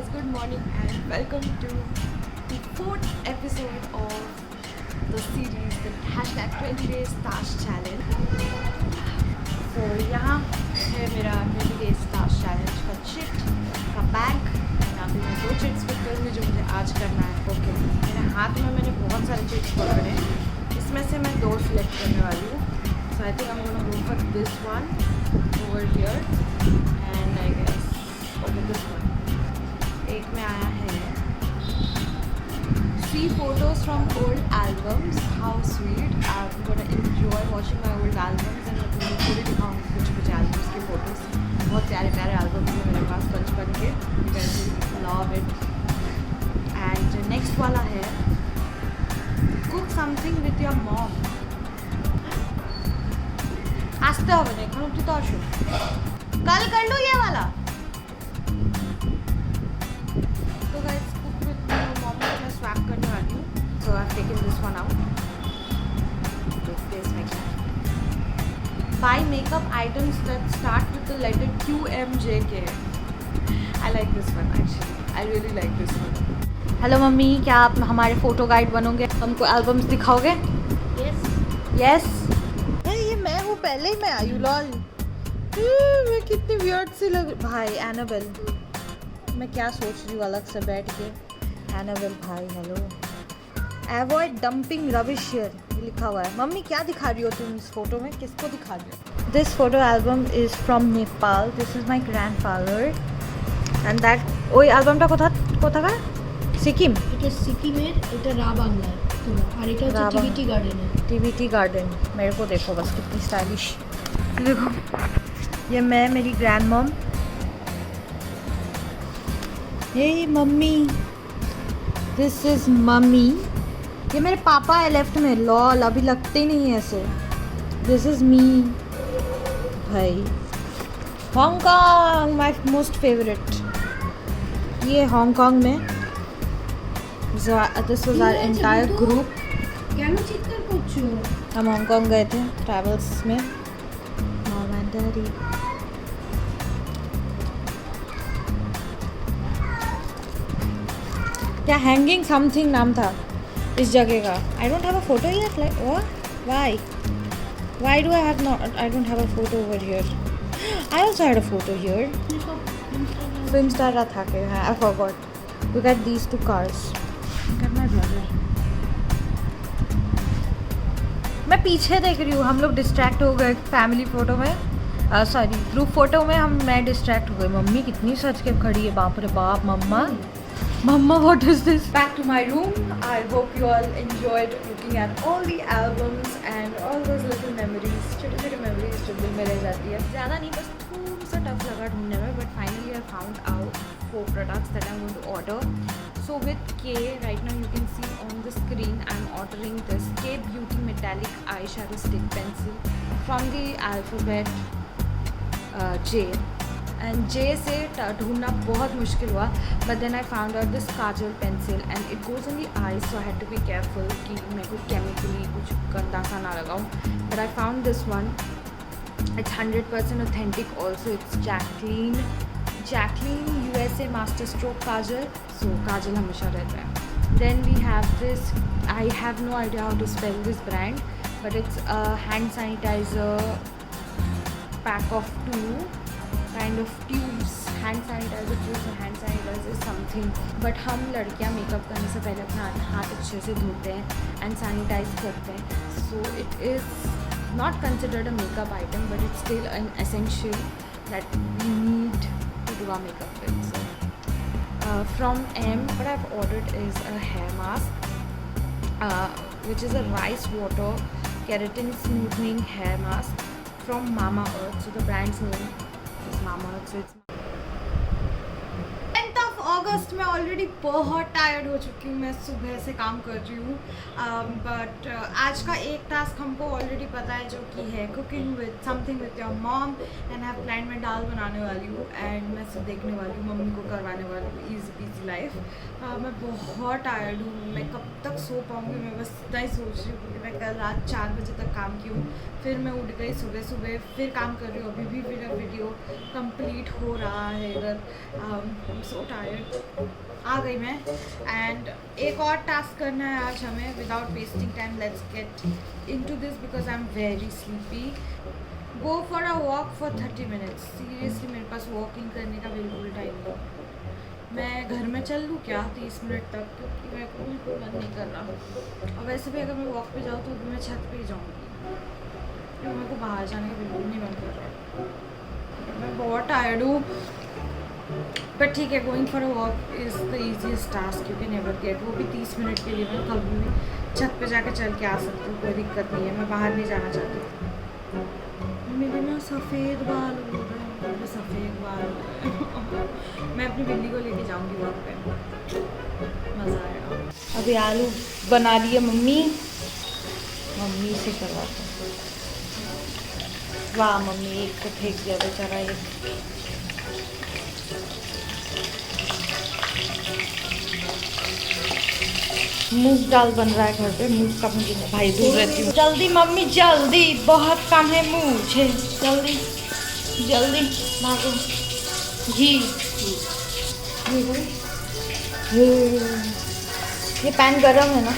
guys, good morning and welcome to the fourth episode of the series, the hashtag 20 days task challenge. So यहाँ है मेरा 20 days task challenge का chit का bag. यहाँ पे मैं 2 चिट्स पिक करूँगी जो मुझे आज करना है। ओके, मेरे हाथ में मैंने बहुत सारे चिट्स पकड़े हैं, इसमें से मैं 2 सिलेक्ट करने वाली हूँ। So I think I'm gonna go for this one over here and I guess over this one. एक में आया है see photos from old albums, how sweet. I'm gonna enjoy watching my old albums and मैं तुम्हें पूरी दिखाऊंगी कुछ albums की photos। बहुत प्यारे प्यारे albums हैं मेरे पास बचपन के, you guys will love it. And next वाला है cook something with your mom. আসতে হবে না, এখন অবধি তো আসো, কাল कर लो ये वाला। तो गाइस कुक विद मॉम को मैं स्वैप करने वाली हूँ। So I have taken this one out. देखते हैं इसमें क्या है। Buy makeup items that start with the letter QMJK. I like this one actually. I really like this one. Hello mummy, क्या आप हमारे फोटो गाइड बनोगे? हमको एल्बम्स दिखाओगे? यस। ये मैं हूँ, पहले ही मैं आई हूँ। लॉल, मैं कितनी वियर्ड सी लग। भाई एनाबेल, मैं क्या सोच रही हूँ अलग से बैठ के। एनाबेल भाई hello. Avoid dumping rubbish here लिखा हुआ है। मम्मी क्या दिखा रही हो तुम इस फोटो में? किसको दिखा रही हो? This photo album is from Nepal. This is my grandfather and that ওই অ্যালবামটা কোথাকার? সিকিম। এটা সিকিমের, এটা রা বাংলার আর এটা হচ্ছে টিবিটি গার্ডেনের। TBT garden. मेरे को देखो बस कितनी स्टाइलिश। देखो ये मैं, मेरी ग्रैंड मॉम। ये मम्मी, दिस इज मम्मी। ये मेरे पापा है लेफ्ट में। लॉल, अभी लगते ही नहीं है ऐसे। This is me. भाई हांगकांग माय मोस्ट फेवरेट। ये हांगकांग में this was our entire group. কেন চিৎকার করছো? हम हांगकांग गए थे ट्रैवल्स में, मॉम एंड डैडी। क्या हैंगिंग समथिंग नाम था इस जगह का। I don't have a photo here. Like why do I have not, I don't have a photo over here. I also had a photo here. Film star था के। I forgot. We got these 2 cars. Got my brother. मैं पीछे देख रही हूँ, हम लोग distract हो गए फैमिली फ़ोटो में, सॉरी ग्रुप फ़ोटो में हम मैं डिस्ट्रैक्ट हो गई। मम्मी कितनी सच के खड़ी है, बाप रे बाप। Mama what is this? Back to my room. I hope you all enjoyed looking at all the albums and all those little memories, छोटी छोटी मेमोरीज जो दिल में रह जाती है। ज़्यादा नहीं, बस थोड़ा सा टफ लगा ढूंढने में, but finally I found out 4 products that I'm going to order. So with K, right now you can see on the screen, I'm ordering this K Beauty Metallic Eyeshadow Stick Pencil from the alphabet J. And J से ढूंढना बहुत मुश्किल हुआ, but then I found out this Kajal pencil and it goes in the eyes, so I had to be careful कि मैं कुछ chemically कुछ गंदा सा ना लगाऊँ. But I found this one. It's 100% authentic also. It's Jacqueline USA Master Stroke Kajal. So Kajal हमेशा रहता है. Then we have this, I have no idea how to spell this brand, but it's a hand sanitizer pack of 2 kind of tubes. Hand sanitizer tubes and hand sanitizer something. But हम लड़कियाँ makeup करने से पहले अपना हाथ अच्छे से धोते हैं and sanitize करते हैं. So it is not considered a makeup item, but it's still an essential that we need to do our makeup with. So, from M, what I've ordered is a hair mask, which is a rice water keratin smoothing hair mask from Mama Earth. So the brand's name is Mama Earth. So it's अगस्त में already बहुत tired हो चुकी हूँ। मैं सुबह से काम कर रही हूँ, बट आज का एक टास्क हमको ऑलरेडी पता है, जो कि है cooking with something with your mom. And have plan में दाल बनाने वाली हूँ एंड मैं सब देखने वाली हूँ, मम्मी को करवाने वाली हूँ। Easy PG life. मैं बहुत टायर्ड हूँ, मैं कब तक सो पाऊँगी, मैं बस इतना ही सोच रही हूँ। मैं कल रात 4 बजे तक काम की हूँ, फिर मैं उठ गई सुबह सुबह, फिर काम कर रही हूँ। अभी भी मेरा वीडियो कंप्लीट हो रहा है इधर। So tired. आ गई मैं एंड एक और टास्क करना है आज हमें without wasting time. Let's get into this because I am very sleepy. Go for a walk for 30 minutes. Seriously मेरे पास वॉकिंग करने का बिल्कुल टाइम नहीं. मैं घर में चल लूँ क्या 30 मिनट तक, क्योंकि मेरे को बिल्कुल मन नहीं कर रहा. और वैसे भी अगर मैं वॉक पे जाऊँ तो भी मैं छत पे ही जाऊँगी, क्योंकि मेरे को बाहर जाने का बिल्कुल नहीं मन कर रहा. मैं बहुत टायर्ड हूँ, बट ठीक है. Going for a walk is the easiest task you can ever get. वो भी 30 मिनट के लिए. मैं कभी भी छत पे जाके चल के आ सकती हूँ, कोई दिक्कत नहीं है. मैं बाहर नहीं जाना चाहती. मेरे ना सफ़ेद बाल हो रहे हैं, मेरे सफ़ेद बाल. मैं अपनी बिल्ली को लेके जाऊँगी वॉक पे, मज़ा आएगा. अभी आलू बना लिए मम्मी से करवाते हैं. वाह मम्मी, एक को फेंक दिया बेचारा. ये मूंग दाल बन रहा है घर पे. मूंग का मुझे भाई दूर रहती हूँ. जल्दी मम्मी जल्दी, बहुत काम है मुझे. जल्दी जल्दी भागो. घी ये पैन गरम है ना.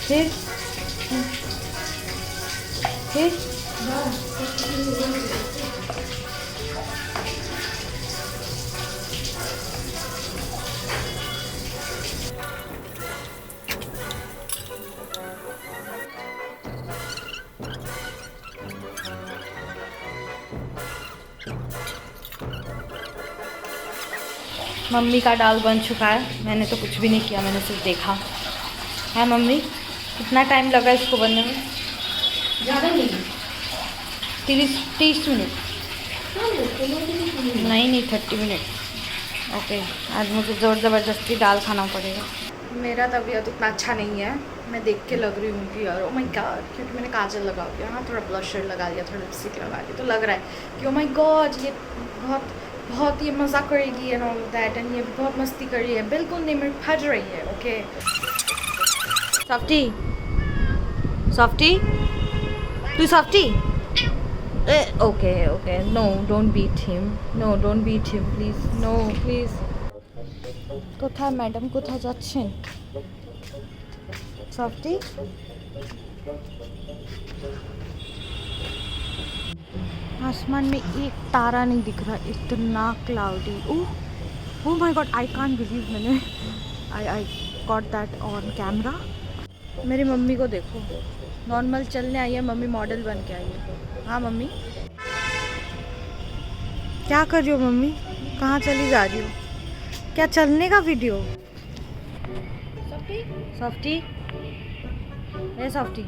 फिर मम्मी का दाल बन चुका है. मैंने तो कुछ भी नहीं किया, मैंने सिर्फ देखा है. मम्मी कितना टाइम लगा इसको बनने में? ज़्यादा नहीं, 30 मिनट. नहीं 30 मिनट. ओके. आज मुझे ज़ोर ज़बरदस्ती दाल खाना पड़ेगा. मेरा तबीयत उतना अच्छा नहीं है. मैं देख के लग रही हूँ कि यार ओ माय गॉड, क्योंकि मैंने काजल लगा दिया. हाँ, थोड़ा ब्लशर लगा लिया, थोड़ा लिपस्टिक लगा लिया, तो लग रहा है कि ओ माय गॉड ये बहुत ये मज़ा करेगी एंड ऑल दैट. एंड ये बहुत मस्ती कर रही है, बिल्कुल नहीं मेरी फट रही है. ओके सॉफ्टी तू softy. Okay no don't beat him please. No please. কোথায় ম্যাডাম, কোথায় যাচ্ছেন? সফটি आसमान में एक तारा नहीं दिख रहा, इतना cloudy. Oh my god, I can't believe मैंने I got that on camera. मेरी मम्मी को देखो, नॉर्मल चलने आई है, मम्मी मॉडल बन के आई है. हाँ मम्मी, क्या कर रही हो मम्मी? कहाँ चली जा रही हो? क्या चलने का वीडियो? सॉफ्टी ए सॉफ्टी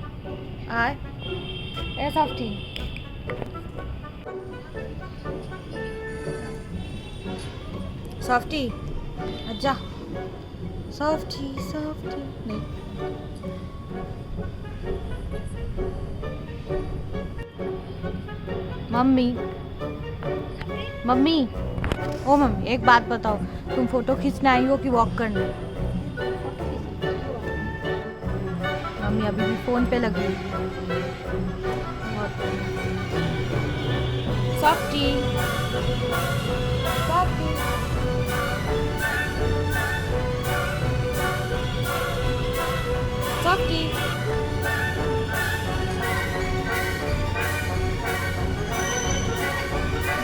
आए ए सॉफ्टी. सॉफ्टी अच्छा. सॉफ्टी नहीं. मम्मी ओ मम्मी, एक बात बताओ, तुम फोटो खींचने आई हो कि वॉक करने? मम्मी अभी भी फोन पे लगी. सॉफ्टी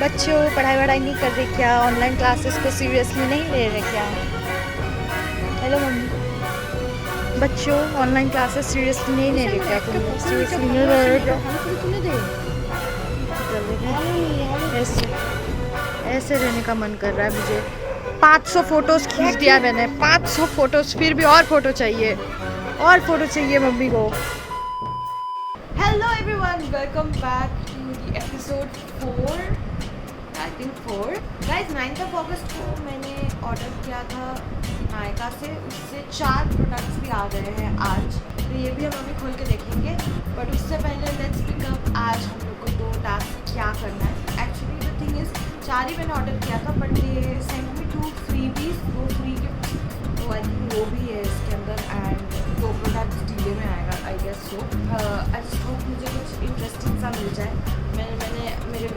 बच्चों पढ़ाई वढ़ाई नहीं कर रहे क्या? ऑनलाइन क्लासेस को सीरियसली नहीं ले रहे क्या? Hello mummy. बच्चों ऑनलाइन क्लासेस सीरियसली नहीं ले रहे क्या? तुम सीरियसली नहीं ले रहे क्या? ऐसे रहने का मन कर रहा है मुझे. 500 फोटोज़ खींच दिया मैंने, 500 फोटोज़. फिर भी और फोटो चाहिए मम्मी को. Hello everyone, welcome back to the episode 4. I think 4 guys. 9 अगस्त को मैंने ऑर्डर किया था नायका से. उससे 4 प्रोडक्ट्स भी आ गए हैं आज, तो ये भी हम अभी खोल के देखेंगे. बट उससे पहले लेट्स पिकअप आज हम लोग को 2 टास्क क्या करना है. एक्चुअली द थिंग इज़ 4 ही मैंने ऑर्डर किया था, बट ये send me 2 freebies, 2 free gift. तो आई थिंक वो भी है इसके अंदर. एंड 2 प्रोडक्ट्स डीले में आएगा I guess. So I just hope मुझे कुछ इंटरेस्टिंग सा मिल जाए. मैंने मेरे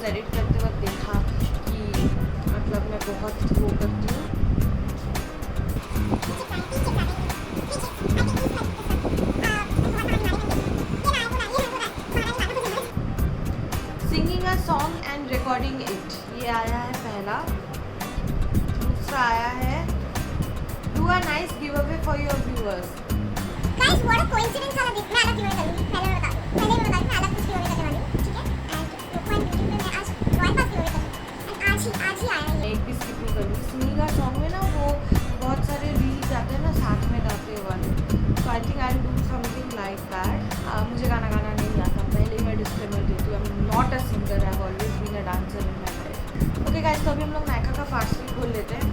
वीडियोज़ एडिट करते वक्त देखा कि मतलब मैं बहुत वो करती हूँ। Singing a song and recording it, ये आया है पहला। दूसरा आया है do a nice give away for your viewers. Guys what a coincidence वाला मैं अलग गिव अवे करूंगी। पहले मैं बता दूं मैं अलग कुछ गिव अवे करने वाली हूं, ठीक है। एंड पॉइंट यूट्यूब पे मैं आज रॉयल पास गिव अवे करूंगी एंड आज ही आया है। एक भी स्किप नहीं करूँगी। सिंगिंग का सॉन्ग में ना वो बहुत सारे रील्स आते हैं ना साथ में गाते वाले, so I think I do something like that. मुझे गाना नहीं आता, पहले ही मैं डिस्क्लेमर देती हूँ, I am not a singer, I have always been a dancer in my life. Okay guys, तो अभी हम लोग नायका का पार्सल खोल लेते हैं।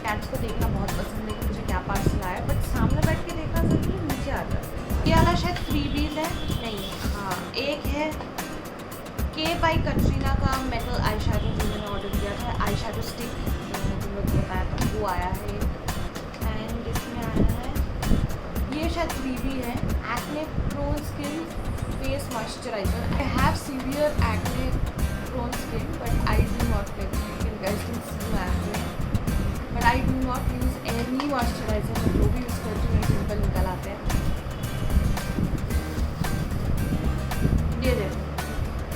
कैट्स को देखना बहुत पसंद है कि मुझे क्या पार्सल आया, बट सामने बैठ के देखना ज़रूरी, नीचे आ जाता है। ये वाला शायद फ्रीबीज है, नहीं, हाँ एक है के बाई कटरीना का मेटल आई शैडो जो मैंने ऑर्डर किया था, आई शैडो स्टिक मैंने तुम लोग को बताया था, वो आया है। एंड इसमें आया है ये शायद फ्रीबी है, acne prone skin face moisturiser. I have severe acne prone skin but I do not get acne, but I do not use any moisturiser. मैं जो भी यूज़ करती हूँ मेरे पिंपल निकल आते हैं। ये देखो,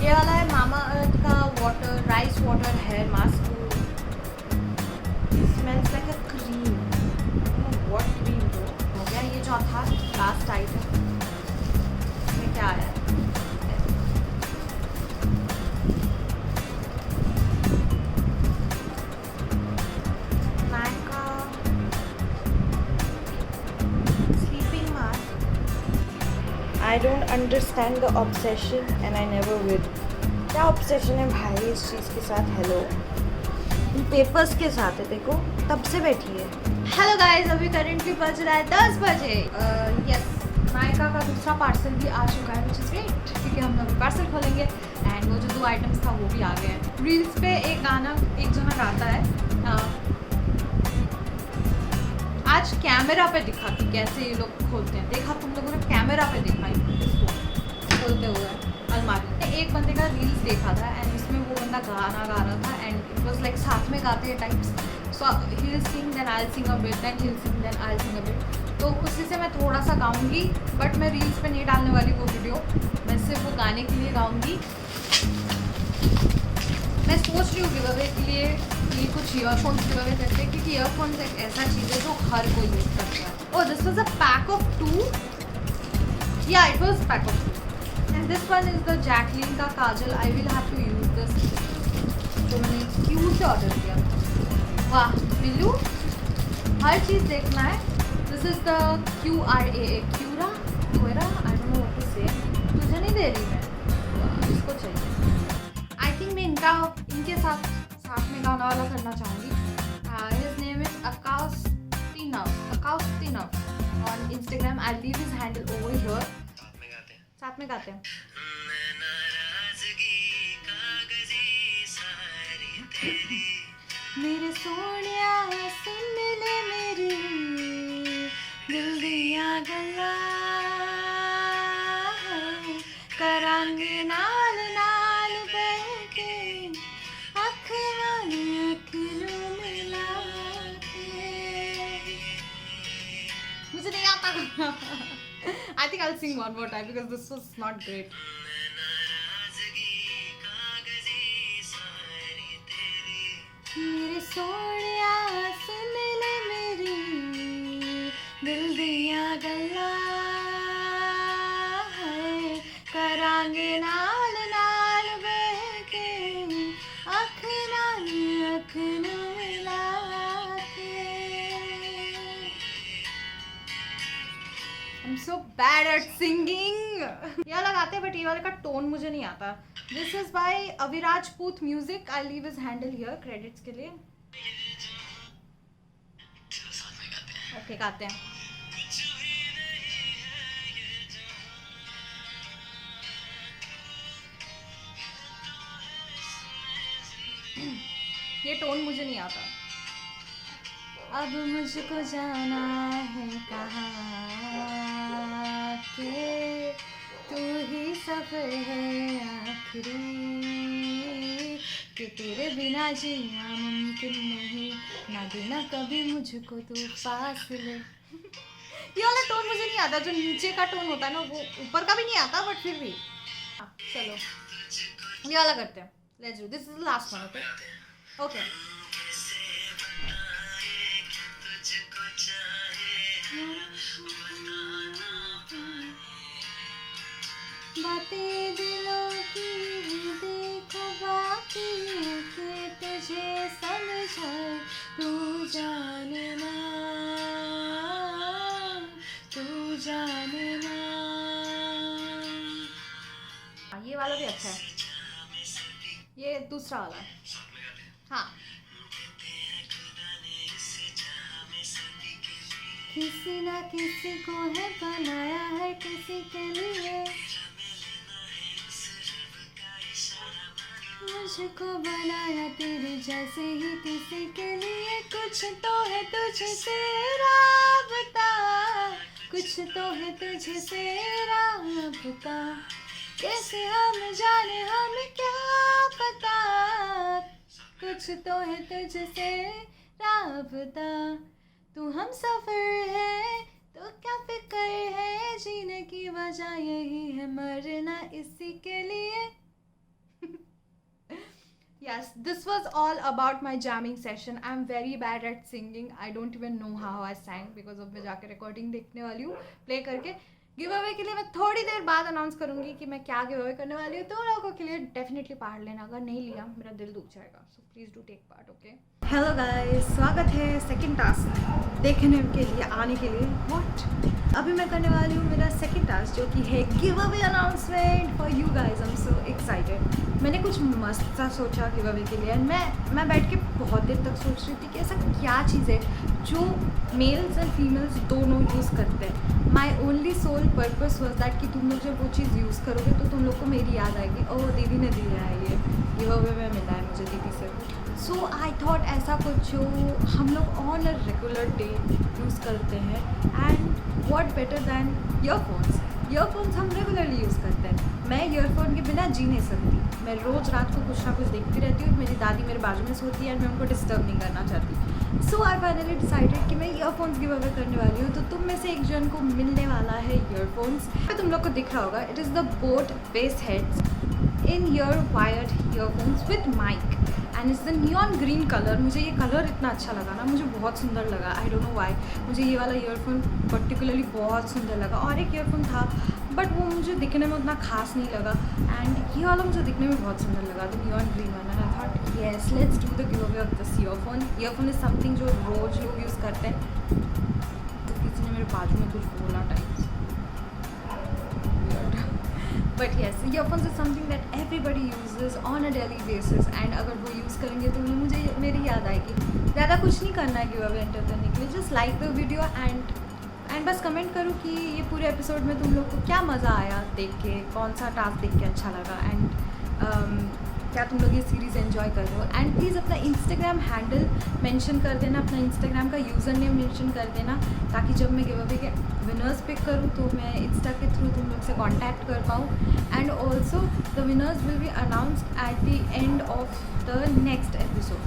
ये वाला है मामा अर्थ का water rice water hair mask. Smells like a cream, what cream दो। हो गया ये चौथा लास्ट आइटम। इसमें क्या आया है? I don't understand the obsession and I never will. क्या obsession है भाई इस चीज़ के साथ? हेलो, इन पेपर्स के साथ है, देखो तब से बैठी है। हेलो गाइस, अभी करेंटली बज रहा है 10 बजे। यस, नायका का दूसरा पार्सल भी आ चुका है, विच इज़ ग्रेट, क्योंकि हम लोग पार्सल खोलेंगे एंड वो जो 2 आइटम्स था वो भी आ गए हैं। रील्स पे एक गाना एक जना गाता है, आज कैमरा पे दिखा कि कैसे ये लोग खोलते हैं। देखा तुम लोगों ने, कैमरा पे देखा इसको खोलते हुए अलमारी। एक बंदे का रील्स देखा था एंड इसमें वो बंदा गाना गा रहा था एंड इट वाज लाइक साथ में गाते हैं types. So he will sing then I will sing a bit, then he will sing then I will sing a bit. तो उसी से मैं थोड़ा सा गाऊंगी, बट मैं रील्स पे नहीं डालने वाली वो वीडियो, मैं सिर्फ वो गाने के लिए गाऊंगी। मैं सोच रही हूँ गिव अवे के लिए ये कुछ ईयरफोन्स गिव अवे करते हैं, क्योंकि ईयरफोन्स एक ऐसा चीज़ है जो हर कोई यूज़ करता है। Oh, this was a pack of 2, या it was pack of 2 and this one is the Jacqueline का kajal. I will have to use this, तो मैंने क्यू से ऑर्डर किया। वाह बिल्लू, हर चीज़ देखना है। This is the QRAA, Qraa Qraa, I don't know what to say. तुझे नहीं दे रही मैं, इसको चाहिए। आई थिंक मैं इनके साथ में गाना वाला करना चाहूँगी। His name is Acoustinav on Instagram. I leave his handle over here. साथ में गाते हैं। मेरे सोनिया सुन ले मेरी दिल दिया गल्ला, करांगे नाल नाल बैठे अख वाली अख नू मिला के। मुझे नहीं आता। I think I'll sing one more time because this was not great. मेरे सोनिया सुन ले मेरी दिल दिया गल्ला, करांगे नाल नाल बैठे अख नाल अख नू मिला के। I'm so bad at singing. ये वाला गाते हैं बट ये वाले का टोन मुझे नहीं आता। This is by अविराज पूत music. I leave his handle here credits के लिए। ओके, गाते हैं। ये टोन मुझे नहीं आता। अब मुझको जाना है कहाँ, सफर है आखिरी कि तेरे बिना जीना मुमकिन नहीं, ना देना कभी मुझको तू फासले। ये वाला टोन मुझे नहीं आता, जो नीचे का टोन होता है ना, वो ऊपर का भी नहीं आता, बट फिर भी चलो ये वाला करते हैं। Let's do this, is the last one. Okay okay. बातें दिलों की देखो बाकी के तुझे समझाए, तू जानना तू जानना। ये वाला भी अच्छा है, ये दूसरा वाला है। हाँ, किसी ना किसी को है बनाया है किसी के लिए, मुझको बनाया तेरे जैसे ही किसी के लिए। कुछ तो है तुझसे राबता, कुछ तो है तुझसे राबता, कैसे हम जाने हमें क्या पता। कुछ तो है तुझसे राबता, तू हम सफर है तो क्या फिक्र है, जीने की वजह यही है मरना इसी के लिए। Yes, this was all about my jamming session. I'm very bad at singing. I don't even know how I sang because अब मैं जाके recording देखने वाली हूँ प्ले करके। गिव अवे के लिए मैं थोड़ी देर बाद अनाउंस करूँगी कि मैं क्या गिव अवे करने वाली हूँ, तो लोगों के लिए डेफिनेटली पार्ट लेना। अगर नहीं लिया मेरा दिल दुख जाएगा, so please do take part. Okay, hello guys, स्वागत है सेकंड टास्क देखने के लिए आने के लिए। व्हाट, अभी मैं करने वाली हूँ मेरा सेकंड टास्क, जो कि है give away announcement for you guys. I am so excited. मैंने कुछ मस्त सा सोचा गिव अवे के लिए, एंड मैं बैठ के बहुत देर तक सोच रही थी कि ऐसा क्या चीज़ है जो मेल्स एंड फीमेल्स दोनों यूज़ करते हैं। My only sole purpose was that कि तुम लोग जब वो चीज़ यूज़ करोगे तो तुम लोग को मेरी याद आएगी, ओह दीदी ने दिया है, ये गिव अवे में मिला है मुझे दीदी से। सो आई थॉट ऐसा कुछ जो हम लोग on a regular day use करते हैं, and what better than earphones. Earphones हम रेगुलरली यूज़ करते हैं। मैं ईयरफोन के बिना जी नहीं सकती। मैं रोज़ रात को कुछ ना कुछ देखती रहती हूँ। मेरी दादी मेरे बाजू में सोती है और मैं उनको डिस्टर्ब नहीं करना चाहती। सो आई फाइनली डिसाइडेड कि मैं ईयरफोन्स गिव अवे करने वाली हूँ। तो तुम में से एक जन को मिलने वाला है ईयरफोन्स। तुम लोग को दिख रहा होगा, it is the Boat Bassheads in ear wired earphones with mic, and it's the neon green colour. मुझे ये कलर इतना अच्छा लगा ना, मुझे बहुत सुंदर लगा। आई डोंट नो व्हाई, मुझे ये वाला ईयरफोन पर्टिकुलरली बहुत सुंदर लगा। और एक ईयरफोन था बट वो मुझे दिखने में उतना खास नहीं लगा, एंड ये वाला मुझे दिखने में बहुत सुंदर लगा, the neon green one. And I thought yes, let's do the give away of this earphone. Earphone is something जो रोज लोग यूज़ करते हैं। तो किसी ने मेरे बाजू में कुछ बोला type, but yes, earphones is something that everybody uses on a daily basis, and अगर वो यूज़ करेंगे तो मुझे मेरी याद आएगी। ज़्यादा कुछ नहीं करना है गिव अवे एंटर करने के लिए, just like the video and बस कमेंट करो कि ये पूरे एपिसोड में तुम लोग को क्या मज़ा आया देख के, कौन सा टास्क देख के अच्छा लगा, एंड क्या तुम लोग ये सीरीज़ एंजॉय कर रहे हो। एंड प्लीज़ अपना इंस्टाग्राम हैंडल मेंशन कर देना, अपना इंस्टाग्राम का यूज़र नेम मेंशन कर देना, ताकि जब मैं गिव अवे के विनर्स पिक करूँ तो मैं इंस्टा के थ्रू तुम लोग से कॉन्टैक्ट कर पाऊँ। And also the winners will be announced at the end of the next episode.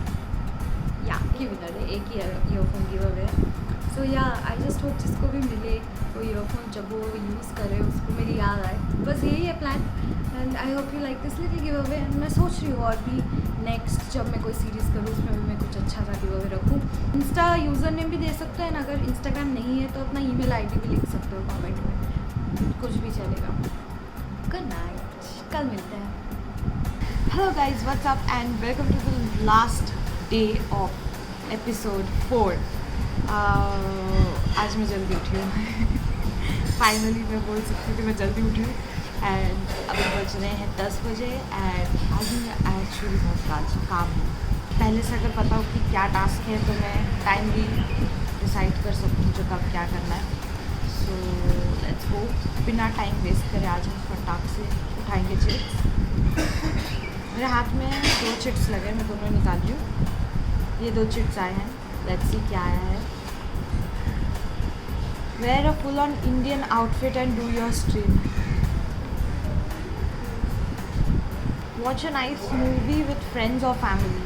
या की विनर है, एक ही ईयरफोन गिव अवे है। सो या आई जस्ट होप जिसको भी मिले वो ईयरफोन जब वो यूज़ करे उसको मेरी याद आए, बस यही है plan. And I hope you like this little give away. And मैं सोच रही हूँ और भी नेक्स्ट जब मैं कोई सीरीज़ करूँ उसमें भी मैं कुछ अच्छा सा गिव अवे रखूँ। इंस्टा यूज़र नेम भी दे सकते हैं, अगर इंस्टाग्राम नहीं है तो अपना ईमेल आईडी भी लिख सकते हो कमेंट में, कुछ भी चलेगा। गुड नाइट, कल मिलते हैं। Hello guys, what's up and welcome to the last day of episode 4। आज मैं जल्दी उठी हूँ। फाइनली मैं बोल सकती हूँ कि मैं जल्दी उठी हूँ, एंड अभी बज रहे हैं 10 बजे। एंड आज मैं एक्चुअली बहुत काम है। पहले से अगर पता हो कि क्या टास्क है तो मैं टाइम भी डिसाइड कर सकती हूँ जो कब क्या करना है। सो लेट्स गो, बिना टाइम वेस्ट करे आज हम फटाक से उठाएंगे चिट्स। मेरे हाथ में 2 चिट्स लगे, मैं दोनों निकाल रही हूँ। ये 2 चिट्स आए हैं, लेट्स सी क्या आया है। Wear a full on Indian outfit and do your stream. watch a nice movie with friends or family.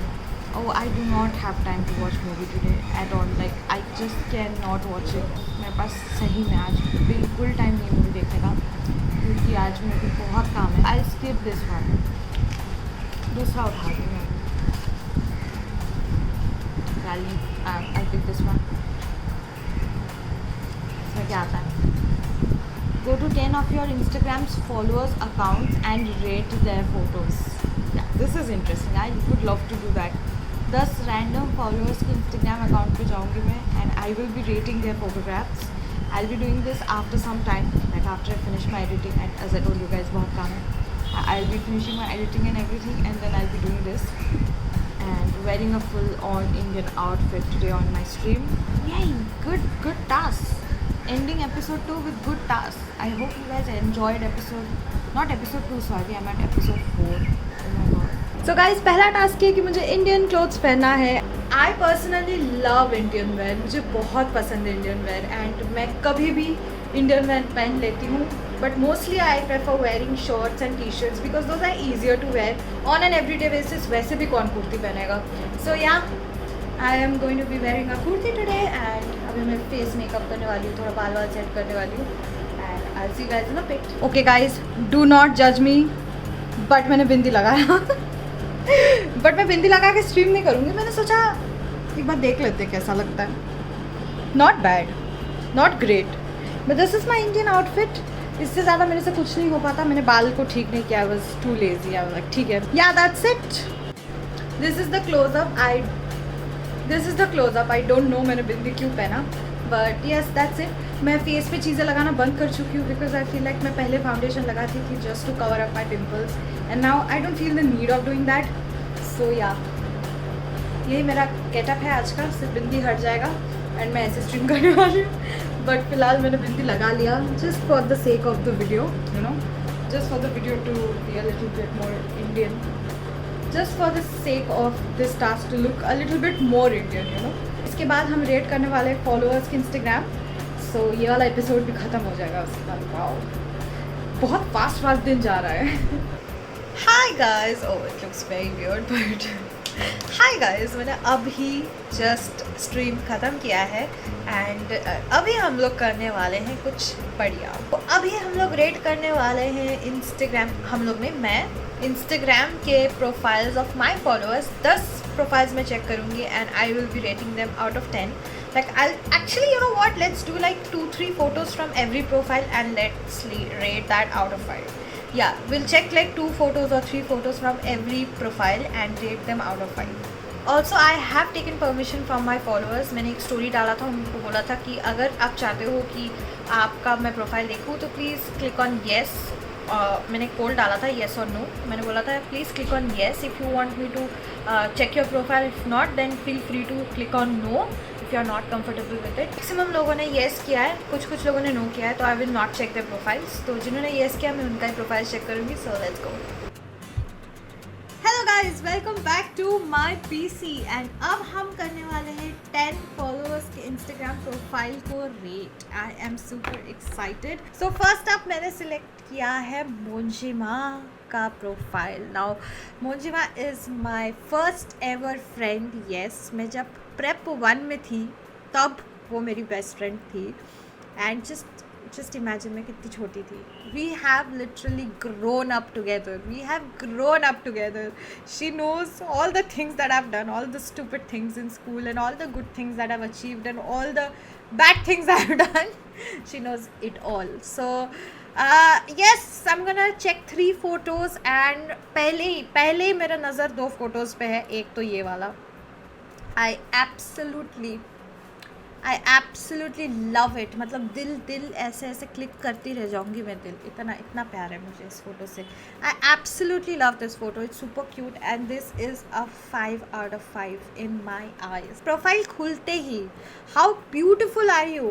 Oh, I do not have time to watch movie today at all. Like I just cannot watch it. मेरे पास सही में आज बिल्कुल time नहीं movie देखने का, क्योंकि आज मेरे को बहुत काम है. I'll skip this one. दूसरा उठा दूँ मैं. I'll pick this one. इसमें क्या आता है? Go to 10 of your Instagram's followers accounts and rate their photos. Yeah, this is interesting. I would love to do that. 10 random followers के Instagram account पे जाऊँगी मैं and I will be rating their photographs. I'll be doing this after some time, like after I finish my editing. And as I told you guys, बहुत काम है. I'll be finishing my editing and everything, and then I'll be doing this and wearing a full-on Indian outfit today on my stream. Yay! Good task. Ending episode 2 with good tasks. I hope you guys enjoyed not episode 2, sorry, I'm at episode 4. Oh my god. So guys, पहला task है कि मुझे Indian clothes पहनना है. I personally love Indian wear. मुझे बहुत पसंद है इंडियन वेयर एंड मैं कभी भी इंडियन वेयर पहन लेती हूँ. But mostly I prefer wearing shirts and T shirts because those are easier to wear on an everyday basis. वैसे भी कौन कुर्ती पहनेगा. So yeah I am going to be wearing a kurti today and अभी मैं face makeup करने वाली हूँ, थोड़ा बाल सेट करने वाली हूँ and I see guys in a pic. Okay guys, do not जज मी, बट मैंने बिंदी लगाया. बट मैं बिंदी लगा के स्ट्रीम नहीं करूँगी. मैंने सोचा एक बार देख लेते कैसा लगता है. Not bad, not great, but this is my Indian outfit. इससे ज़्यादा मेरे से कुछ नहीं हो पाता. मैंने बाल को ठीक नहीं किया, I was too lazy. I was like ठीक है, yeah that's it. This is the closeup. I don't know मैंने बिंदी क्यों पहना, बट येस दैट्स इट. मैं फेस पे चीज़ें लगाना बंद कर चुकी हूँ बिकॉज आई फील लाइक मैं पहले फाउंडेशन लगाती थी just to cover up my pimples and now I don't feel the need of doing that. So yeah यही मेरा गेटअप है आज का. सिर्फ बिंदी हट जाएगा एंड मैं ऐसे स्ट्रीम करने वाली हूँ. बट फिलहाल मैंने बिंदी लगा लिया just for the sake of the video, you know, just for the video to be a little bit more Indian, just for the sake of this task to look a little bit more Indian, you know. इसके बाद हम rate करने वाले हैं followers के Instagram. सो ये वाला episode भी ख़त्म हो जाएगा उसके बाद. वाओ, बहुत फास्ट दिन जा रहा है. Hi guys, oh it looks very weird but hi guys, मैंने अभी जस्ट स्ट्रीम ख़त्म किया है एंड अभी हम लोग करने वाले हैं कुछ बढ़िया. तो अभी हम लोग रेट करने वाले हैं इंस्टाग्राम. हम लोग में मैं इंस्टाग्राम के profiles of my followers 10 profiles में चेक करूँगी and I will be rating them out of 10. Like I'll actually, you know what, let's do like 2-3 photos from every profile and let's rate that out of 5. Yeah, we'll check like 2 photos or 3 photos from every profile and rate them out of 5. Also, I have taken permission from my followers. मैंने एक story डाला था, उनको बोला था कि अगर आप चाहते हो कि आपका मैं प्रोफाइल देखूँ तो प्लीज़ क्लिक ऑन येस. मैंने कोल डाला था येस और नो. मैंने बोला था please click on yes if you want me to check your profile. If not then feel free to click on no if you are not comfortable with it. Maximum लोगों ने yes किया है, कुछ लोगों ने नो किया है, तो I will not check their profiles. तो जिन्होंने येस किया मैं उनका ही प्रोफाइल चेक करूँगी. So let's go. Hello guys, welcome back to my PC and अब हम करने वाले हैं 10 फॉलोअर्स के इंस्टाग्राम प्रोफाइल को rate. I am super excited. So first up मैंने सिलेक्ट किया है मोंजिमा का profile. Now Monjima is my first ever friend. Yes, मैं जब प्रेप 1 में थी तब वो मेरी बेस्ट फ्रेंड थी एंड जस्ट इमेजिन मैं कितनी छोटी थी. We have literally grown up together. She knows all the things that I have done, all the stupid things in school and all the good things that I have achieved and all the bad things I have done. She knows it all. So yes, I'm gonna check 3 photos and पहले मेरा नज़र 2 photos पे है. एक तो ये वाला. I absolutely love it. मतलब दिल ऐसे क्लिक करती रह जाऊँगी मैं. दिल इतना प्यार है मुझे इस फोटो से. I absolutely love this photo. It's super cute and this is a 5 out of 5 in my eyes. Profile खुलते ही how beautiful are you.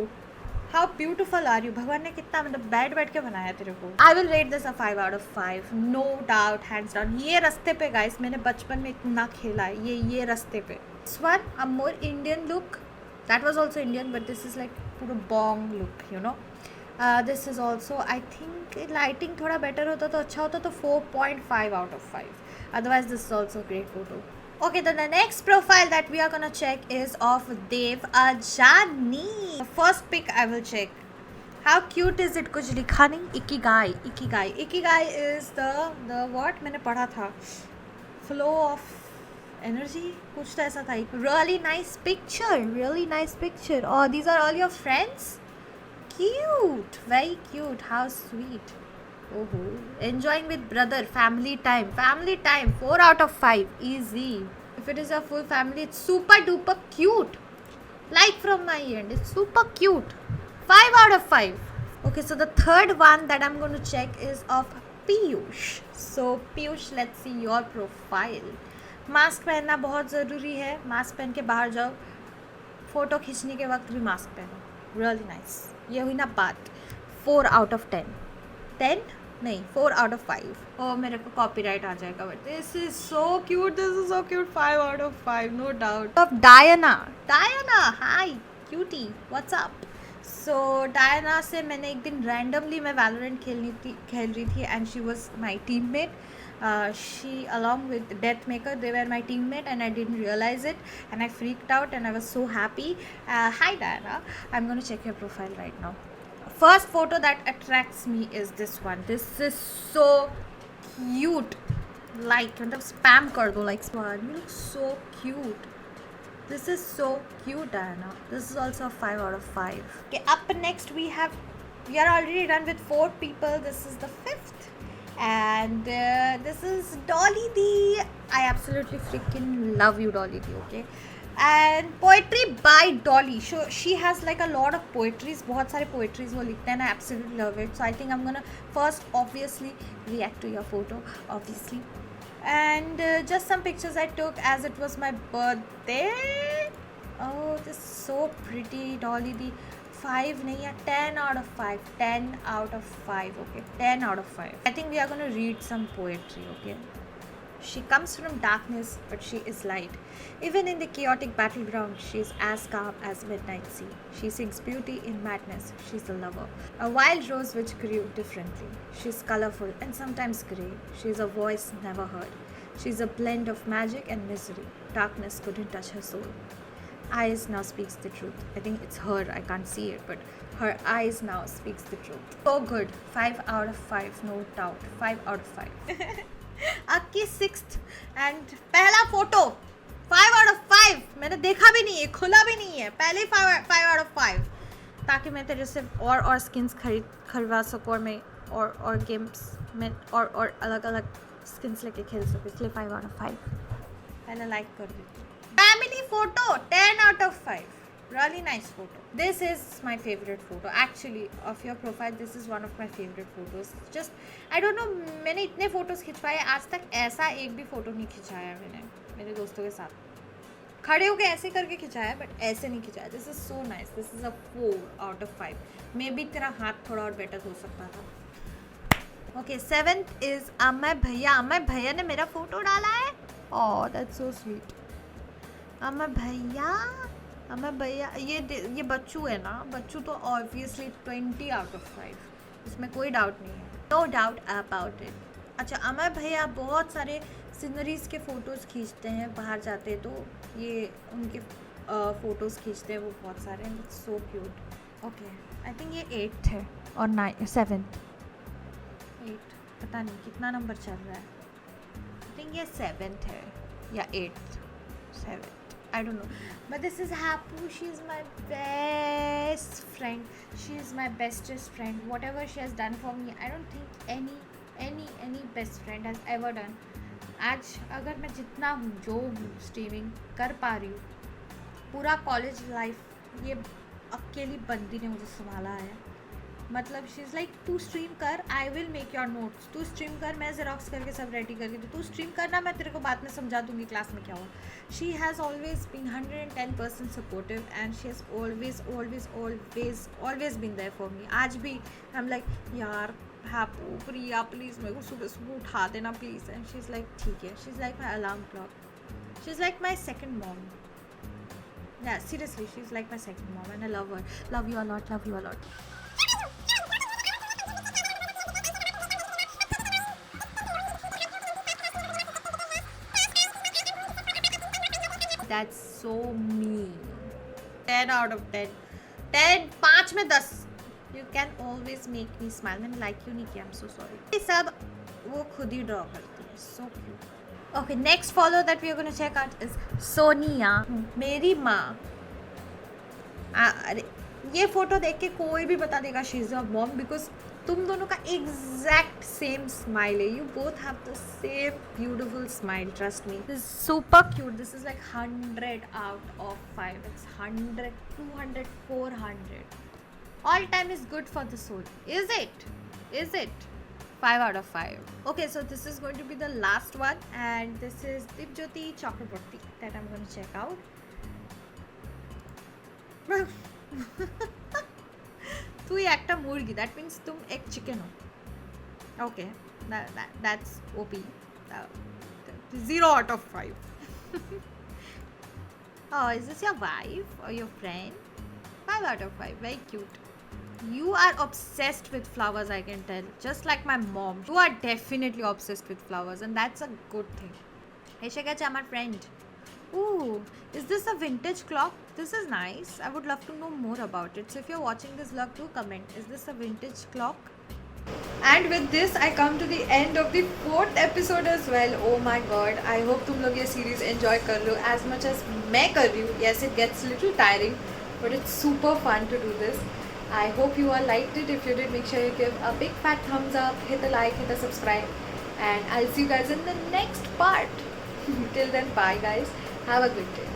भगवान ने कितना मतलब बैठ के बनाया तेरे को. I will rate this a 5 out of 5. No doubt, hands down. ये रास्ते पे गाइस मैंने बचपन में इतना खेला है. ये रास्ते पे. This one, a more Indian look. That was also Indian, but this is like पूरा bong look, you know. This is also I think lighting थोड़ा बेटर होता तो अच्छा होता, तो 4.5 out of 5. Otherwise this is also a great photo. Okay, then the next profile that we are gonna check is of Dev Ajani. The first pic I will check. How cute is it? कुछ लिखा नहीं. Ikigai is the what मैंने पढ़ा था, flow of energy, कुछ तो ऐसा था. Really nice picture. Oh, these are all your friends? Cute, very cute. How sweet. Oh, enjoying with brother, family time. 4 out of 5, easy. If it is a full family, it's super duper cute. Like from my end, it's super cute. 5 out of 5. Okay, so the third one that I'm going to check is of Piyush. So Piyush, let's see your profile. Mask पहनना बहुत ज़रूरी है. Mask पहन के बाहर जाओ, photo खींचने के वक्त भी मास्क पहनो. Really nice. ये हुई ना बात. 4 out of 10. 10 नहीं, 4 out of 5. ओ मेरे को कॉपीराइट आ जाएगा, but this is so cute. 5 out of 5, no doubt. Of Diana, hi cutie, what's up. So Diana से मैंने एक दिन रैंडमली मैं वैलोरेंट खेल रही थी and she was my teammate. She along with Deathmaker, they were my teammate and I didn't realize it and I freaked out and I was so happy. Hi Diana, I'm going to check your profile right now. First photo that attracts me is this one. This is so cute. Like मतलब spam कर दो like one. You look so cute. This is so cute Diana. This is also a 5 out of 5. Okay, up next we are already done with 4 people. This is the 5th. And this is Dolly Dee. I absolutely freaking love you, Dolly Dee. Okay, and poetry by Dolly. So she has like a lot of poetries. बहुत सारे poetries वो लिखते हैं. I absolutely love it. So I think I'm gonna first obviously react to your photo, obviously, and just some pictures I took as it was my birthday. Oh, this is so pretty, Dolly Dee. 5 नहीं है, 10 out of 5. 10 out of 5. Okay, 10 out of 5. I think we are going to read some poetry. Okay, she comes from darkness but she is light. Even in the chaotic battleground, she is as calm as midnight sea. She sings beauty in madness. She's a lover, a wild rose which grew differently. She's colorful and sometimes grey. She's a voice never heard. She's a blend of magic and misery. Darkness couldn't touch her soul. Eyes now speaks the truth. I think it's her, I can't see it, but her eyes now speaks the truth. So good. 5 out of 5, no doubt. 5 out of 5. आपकी 6th and पहला photo 5 out of 5. मैंने देखा भी नहीं है, खुला भी नहीं है. पहले 5 out of 5, ताकि मैं तेरे से और स्किन्स खरीदवा सकूँ और मैं और गेम्स में और अलग अलग स्किन्स लेके खेल सकूँ. इसलिए 5 out of 5. पहले लाइक कर देती. Family photo, 10 out of 5. Really nice photo. This is my favorite photo. Actually, of your profile, this is one of my favorite photos. Just, I don't know, मैंने इतने photos खिंचवाए, आज तक ऐसा एक भी photo नहीं खिंचाया मैंने मेरे दोस्तों के साथ. खड़े होके ऐसे करके खिंचाया, बट ऐसे नहीं खिंचाया. This is so nice. This is a 4 out of 5. Maybe तेरा हाथ थोड़ा और better हो सकता था. Okay, 7th is अमय भैया ने मेरा photo डाला है. Oh, that's so sweet. Amay भैया ये बच्चू है ना. बच्चू तो ऑब्वियसली 20 out of 5. इसमें कोई डाउट नहीं है. No doubt about it. अच्छा, अमय भैया बहुत सारे सीनरीज़ के फ़ोटोज़ खींचते हैं. बाहर जाते हैं तो ये उनके फ़ोटोज़ खींचते हैं वो बहुत सारे. So cute. Okay, I think ये 8th है और 7th. 8, पता नहीं कितना नंबर चल रहा है. आई थिंक ये 7th है या 8th. 7th. I don't know, but this is Hapu. She is my best friend. She is my bestest friend. Whatever she has done for me, I don't think any best friend has ever done. आज अगर मैं जितना हूँ जो streaming कर पा रही हूँ, पूरा कॉलेज लाइफ ये अकेली बंदी ने मुझे संभाला है. मतलब शी इज़ लाइक, तू स्ट्रीम कर, I will make your notes. तू स्ट्रीम कर, मैं जेरोक्स करके सब रेडी करके तू स्ट्रीम करना, मैं तेरे को बाद में समझा दूंगी क्लास में क्या हुआ. She has always been 110% supportive and she has always been there for me. आज भी आई एम लाइक, यार हैपू प्रिया प्लीज़ मेरे को सुबह उठा देना please. And she is like ठीक है. She is like my alarm clock. She is like my second mom. Yeah, seriously, she's like my second mom and I love her. Love you a lot. That's so me. 10 out of 10. 10 5 में 10. You can always make me smile. मैंने like क्यों नहीं किया? I'm so sorry. ये सब वो खुद ही draw करती है. So cute. Okay, next follower that we are going to check out is Sonia. मेरी माँ. अरे ये फोटो देख के कोई भी बता देगा she is your mom, because तुम दोनों का एग्जैक्ट सेम स्माइल है. You both have the same beautiful smile. Trust me, this is super cute. This is like 100 out of 5. It's 100, 200, 400. All time is good for the soul. Is it? Is it? 5 out of 5. Okay, so this is going to be the last one, and this is Dipjyoti Chakraborty that I'm going to check out. तू ही একটা মুরগি, that means तुम एक chicken हो. Okay, that's OP. 0 out of 5. Oh, is this your wife or your friend? 5 out of 5. Very cute. You are obsessed with flowers, I can tell. Just like my mom. You are definitely obsessed with flowers, and that's a good thing. এসে গেছে আমার friend. Ooh, is this a vintage clock? This is nice. I would love to know more about it. So if you're watching this vlog, do comment. Is this a vintage clock? And with this, I come to the end of the 4th episode as well. Oh my god. I hope तुम लोग ये series enjoy कर लो as much as मैं कर रही हूँ. Yes, it gets a little tiring, but it's super fun to do this. I hope you all liked it. If you did, make sure you give a big fat thumbs up, hit the like, hit the subscribe, and I'll see you guys in the next part. Till then, bye guys. Have a good day.